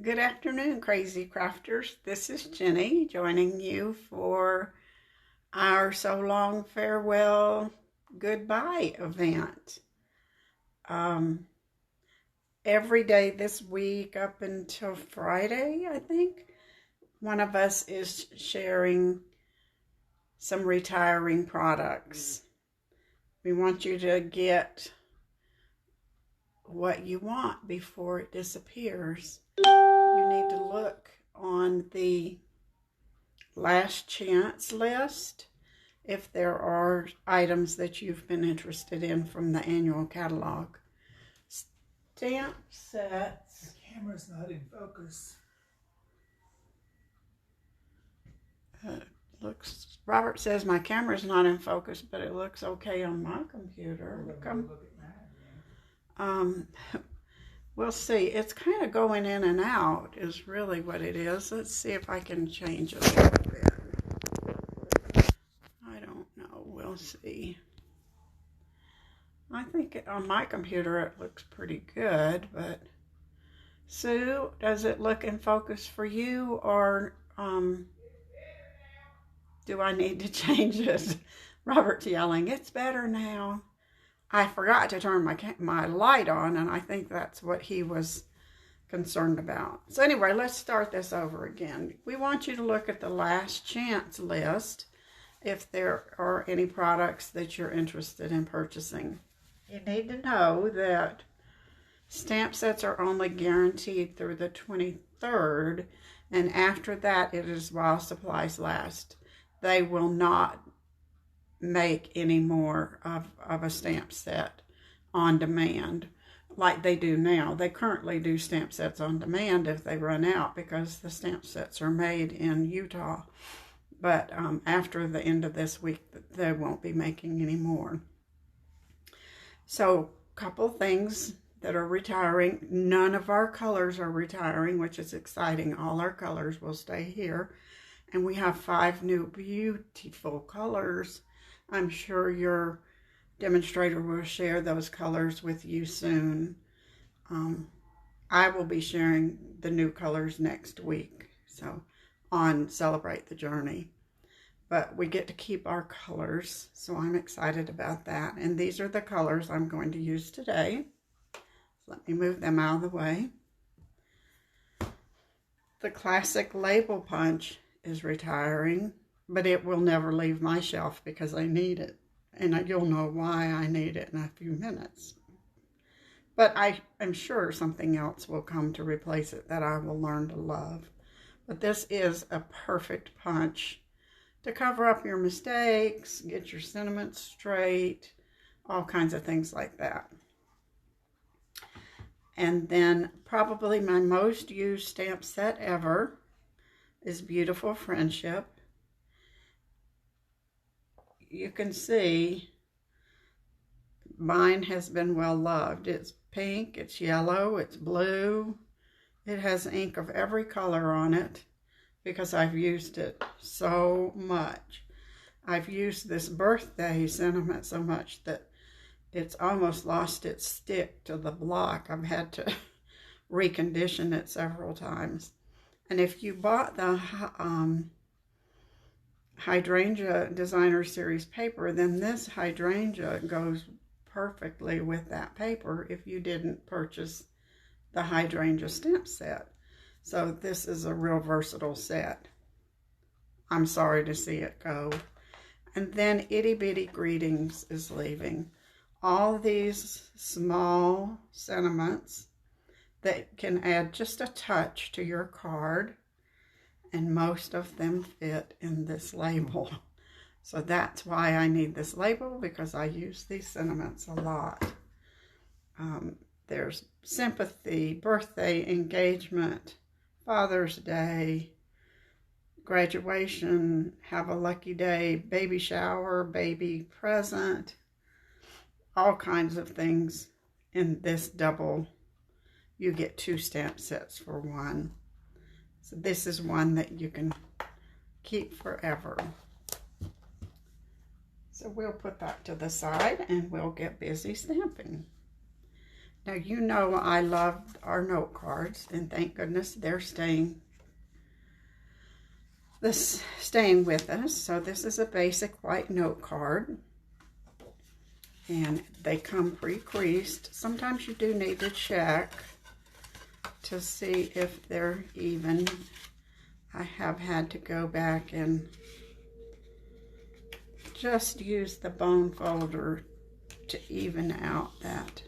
Good afternoon, crazy crafters. This is Jenny joining you for our So Long Farewell Goodbye event. Every day this week up until Friday, I think, one of us is sharing some retiring products. We want you to get what you want before it disappears. You need to look on the last chance list if there are items that you've been interested in from the annual catalog. Stamp sets. The camera's not in focus. Robert says my camera's not in focus, but it looks okay on my computer. Look at mine. We'll see. It's kind of going in and out is really what it is. Let's see if I can change it a little bit. I don't know. We'll see. I think on my computer it looks pretty good, but Sue, does it look in focus for you, or do I need to change it? Robert's yelling, it's better now. I forgot to turn my light on, and I think that's what he was concerned about. So anyway, let's start this over again. We want you to look at the last chance list if there are any products that you're interested in purchasing. You need to know that stamp sets are only guaranteed through the 23rd, and after that it is while supplies last. They will not make any more of a stamp set on demand like they do now. They currently do stamp sets on demand if they run out, because the stamp sets are made in Utah. But after the end of this week, they won't be making any more. So a couple things that are retiring. None of our colors are retiring, which is exciting. All our colors will stay here. And we have 5 new beautiful colors. I'm sure your demonstrator will share those colors with you soon. I will be sharing the new colors next week, so on Celebrate the Journey. But we get to keep our colors, so I'm excited about that. And these are the colors I'm going to use today. Let me move them out of the way. The classic label punch is retiring, but it will never leave my shelf because I need it. And you'll know why I need it in a few minutes. But I'm sure something else will come to replace it that I will learn to love. But this is a perfect punch to cover up your mistakes, get your sentiments straight, all kinds of things like that. And then probably my most used stamp set ever is Beautiful Friendship. You can see mine has been well loved. It's pink, it's yellow, it's blue. It has ink of every color on it because I've used it so much. I've used this birthday sentiment so much that it's almost lost its stick to the block. I've had to recondition it several times. And if you bought the Hydrangea Designer Series paper, then this hydrangea goes perfectly with that paper if you didn't purchase the hydrangea stamp set. So this is a real versatile set. I'm sorry to see it go. And then Itty Bitty Greetings is leaving. All these small sentiments that can add just a touch to your card, and most of them fit in this label. So that's why I need this label, because I use these sentiments a lot. There's sympathy, birthday, engagement, Father's Day, graduation, have a lucky day, baby shower, baby present, all kinds of things in this double. You get 2 stamp sets for one. So this is one that you can keep forever. So we'll put that to the side and we'll get busy stamping. Now, you know I love our note cards, and thank goodness they're staying with us. So this is a basic white note card, and they come pre-creased. Sometimes you do need to check to see if they're even. I have had to go back and just use the bone folder to even out that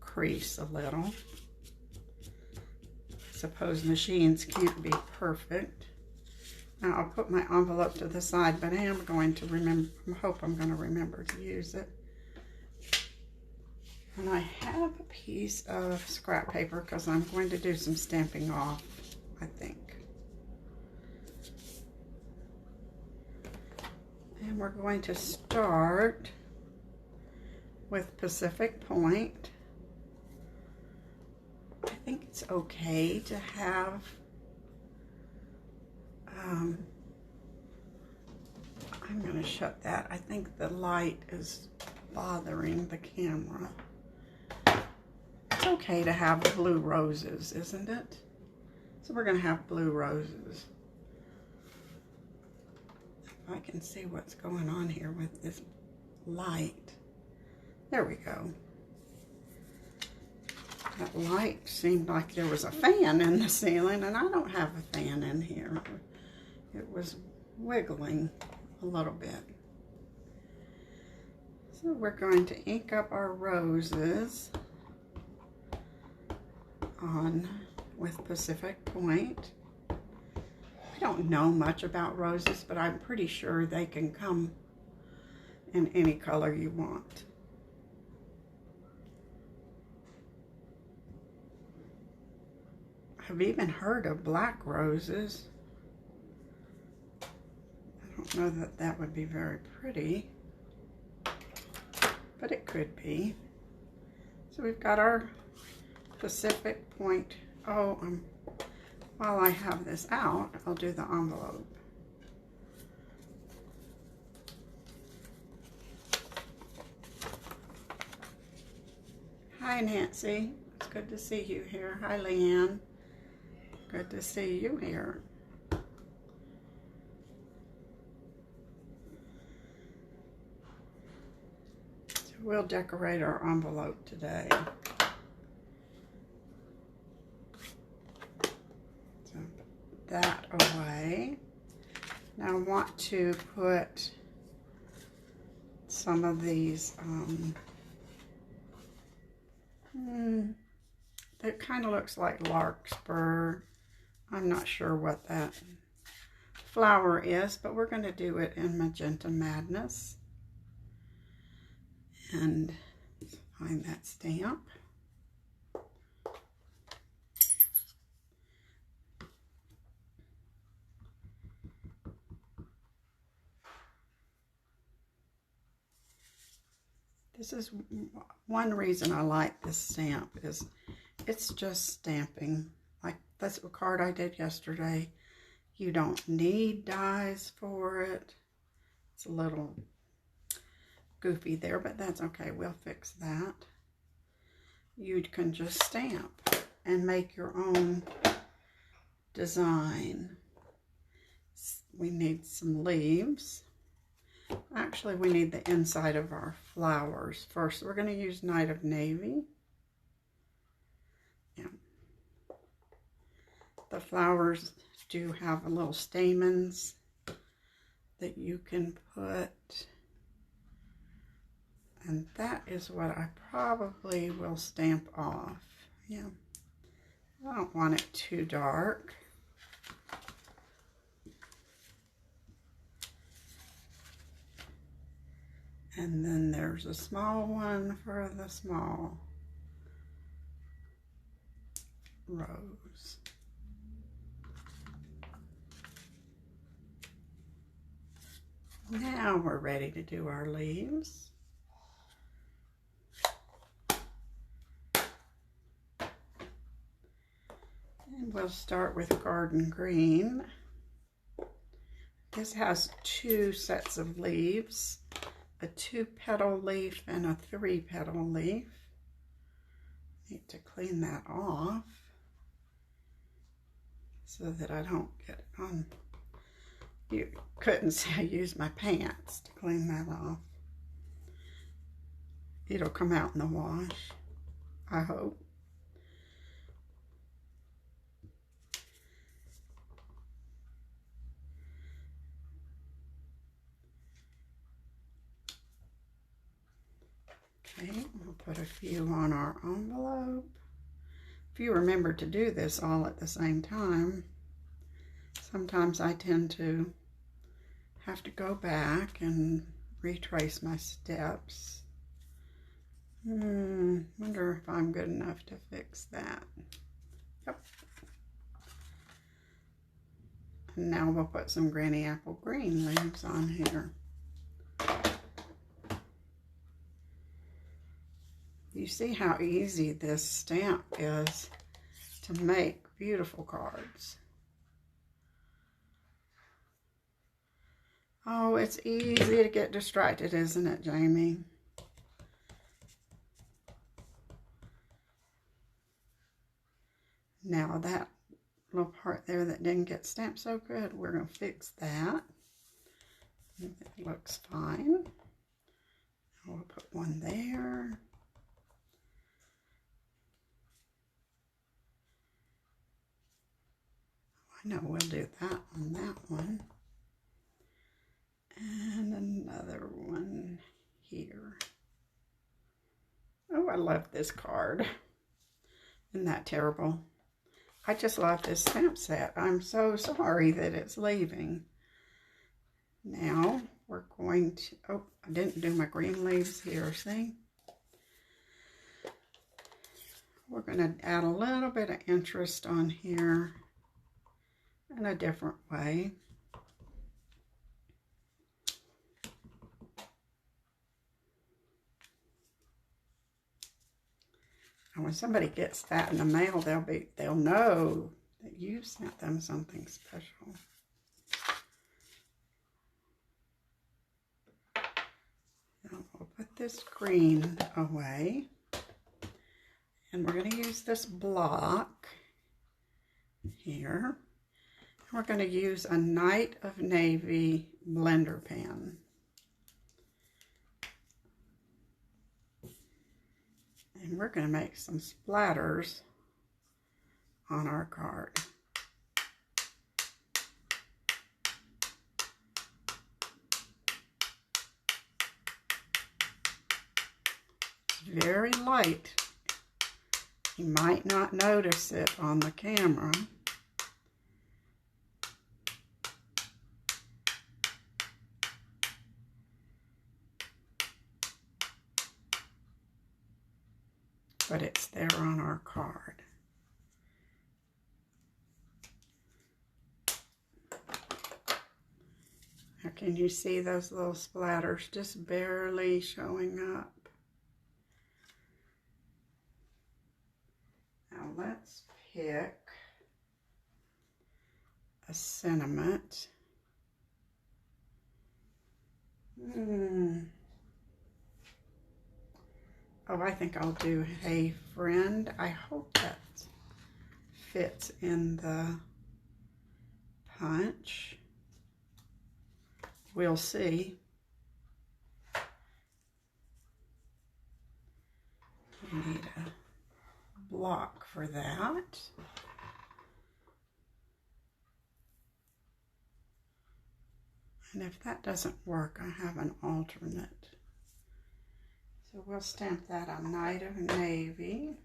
crease a little. Suppose machines can't be perfect. Now I'll put my envelope to the side, but I am going to remember, I hope I'm going to remember to use it. And I have a piece of scrap paper because I'm going to do some stamping off, I think. And we're going to start with Pacific Point. I think it's okay to have I'm going to shut that. I think the light is bothering the camera. It's okay to have blue roses, isn't it? So we're going to have blue roses. If I can see what's going on here with this light. There we go. That light seemed like there was a fan in the ceiling, and I don't have a fan in here. It was wiggling a little bit. So we're going to ink up our roses on with Pacific Point. I don't know much about roses, but I'm pretty sure they can come in any color you want. I've even heard of black roses. I don't know that that would be very pretty, but it could be. So we've got our Pacific Point. Oh, while I have this out, I'll do the envelope. Hi, Nancy. It's good to see you here. Hi, Leanne. Good to see you here. So we'll decorate our envelope today. So put that away. Now I want to put some of these, it kind of looks like larkspur. I'm not sure what that flower is, but we're going to do it in Magenta Madness. And find that stamp. This is one reason I like this stamp, is it's just stamping. Like that's a card I did yesterday. You don't need dies for it. It's a little goofy there, but that's okay. We'll fix that. You can just stamp and make your own design. We need some leaves. Actually, we need the inside of our flowers first. We're going to use Night of Navy. Yeah. The flowers do have a little stamens that you can put. And that is what I probably will stamp off. Yeah. I don't want it too dark. And then there's a small one for the small rose. Now we're ready to do our leaves. And we'll start with Garden Green. This has 2 sets of leaves, a 2-petal leaf and a 3-petal leaf. Need to clean that off so that I don't get it on. You couldn't see I used my pants to clean that off. It'll come out in the wash, I hope. Okay, we'll put a few on our envelope. If you remember to do this all at the same time, sometimes I tend to have to go back and retrace my steps. Wonder if I'm good enough to fix that. Yep. And now we'll put some Granny Apple Green leaves on here. You see how easy this stamp is to make beautiful cards. Oh, it's easy to get distracted, isn't it, Jamie? Now that little part there that didn't get stamped so good, we're going to fix that. It looks fine. We'll put one there. I know we'll do that on that one. And another one here. Oh, I love this card. Isn't that terrible? I just love this stamp set. I'm so sorry that it's leaving. Now we're going to, oh, I didn't do my green leaves here, see? We're going to add a little bit of interest on here in a different way. And when somebody gets that in the mail, they'll know that you sent them something special. Now we'll put this green away. And we're going to use this block here. And we're going to use a Night of Navy blender pen. And we're going to make some splatters on our card. It's very light. You might not notice it on the camera. But it's there on our card. Now can you see those little splatters just barely showing up? Now let's pick a sentiment. Oh, I think I'll do Hey Friend. I hope that fits in the punch. We'll see. We need a block for that. And if that doesn't work, I have an alternate. So we'll stamp that on Night of Navy.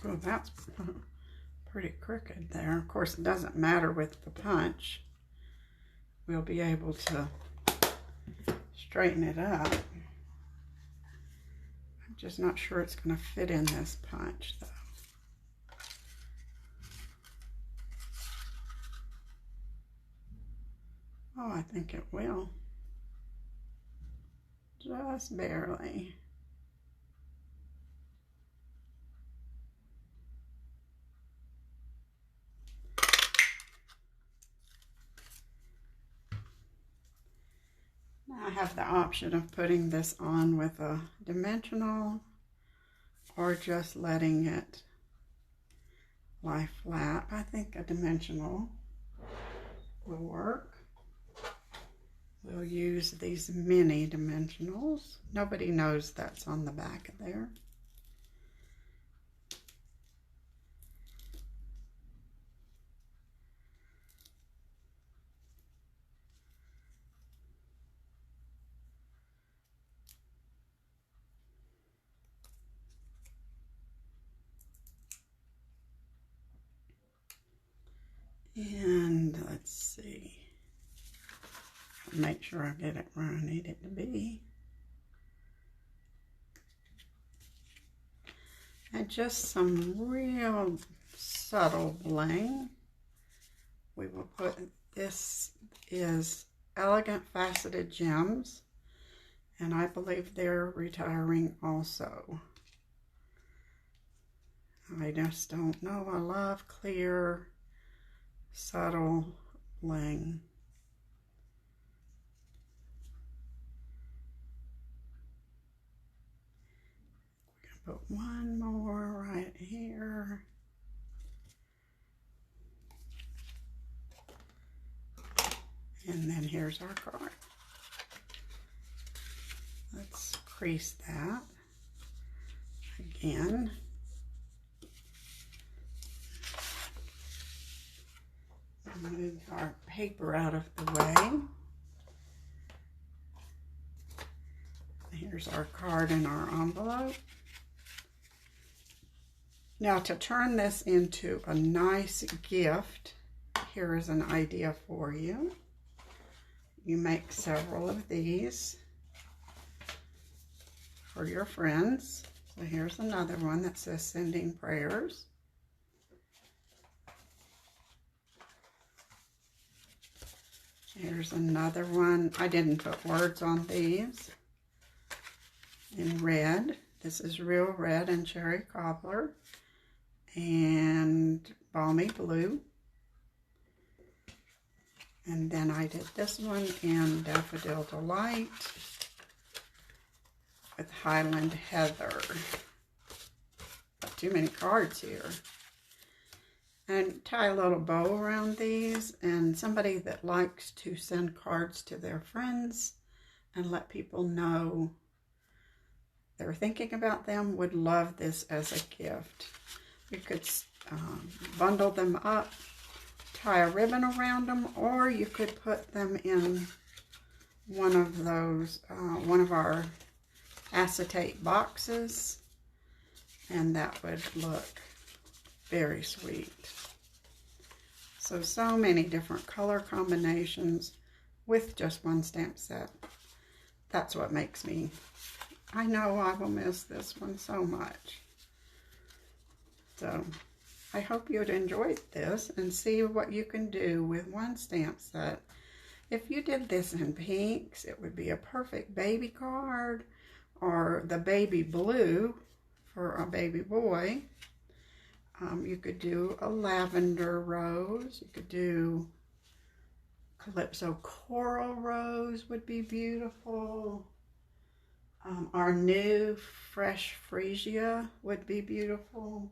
Oh, that's pretty crooked there. Of course, it doesn't matter with the punch. We'll be able to straighten it up. I'm just not sure it's going to fit in this punch, though. Oh, I think it will. Just barely. Now I have the option of putting this on with a dimensional or just letting it lie flat. I think a dimensional will work. We'll use these mini dimensionals. Nobody knows that's on the back of there. And let's see. Make sure I get it where I need it to be. And just some real subtle bling. We will put, this is Elegant Faceted Gems, and I believe they're retiring also. I just don't know. I love clear, subtle bling. We're gonna put one more right here. And then here's our card. Let's crease that again. Move our paper out of the way. Here's our card in our envelope. Now to turn this into a nice gift, here is an idea for you. You make several of these for your friends. So here's another one that says Sending Prayers. Here's another one. I didn't put words on these. In red. This is Real Red and Cherry Cobbler. And Balmy Blue. And then I did this one in Daffodil Delight with Highland Heather. Got too many cards here. And tie a little bow around these, and somebody that likes to send cards to their friends and let people know they're thinking about them would love this as a gift. You could bundle them up, tie a ribbon around them, or you could put them in one of those, one of our acetate boxes, and that would look very sweet. So many different color combinations with just one stamp set. That's what makes me, I know I will miss this one so much. So I hope you'd enjoy this and see what you can do with one stamp set. If you did this in pinks, it would be a perfect baby card, or the baby blue for a baby boy. You could do a lavender rose. You could do Calypso Coral Rose would be beautiful. Our new Fresh Freesia would be beautiful.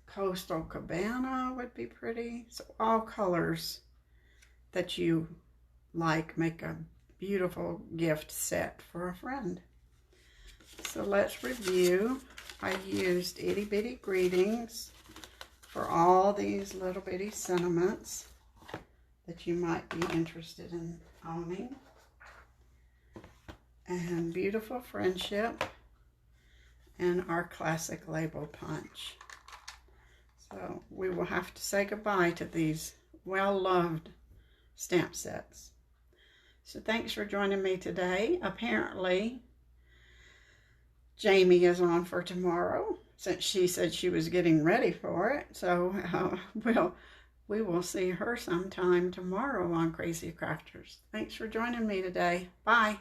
Coastal Cabana would be pretty. So all colors that you like make a beautiful gift set for a friend. So let's review. I used Itty Bitty Greetings for all these little bitty sentiments that you might be interested in owning. And Beautiful Friendship and our classic label punch. So we will have to say goodbye to these well-loved stamp sets. So thanks for joining me today. Apparently, Jamie is on for tomorrow, since she said she was getting ready for it. So we will see her sometime tomorrow on Crazy Crafters. Thanks for joining me today. Bye.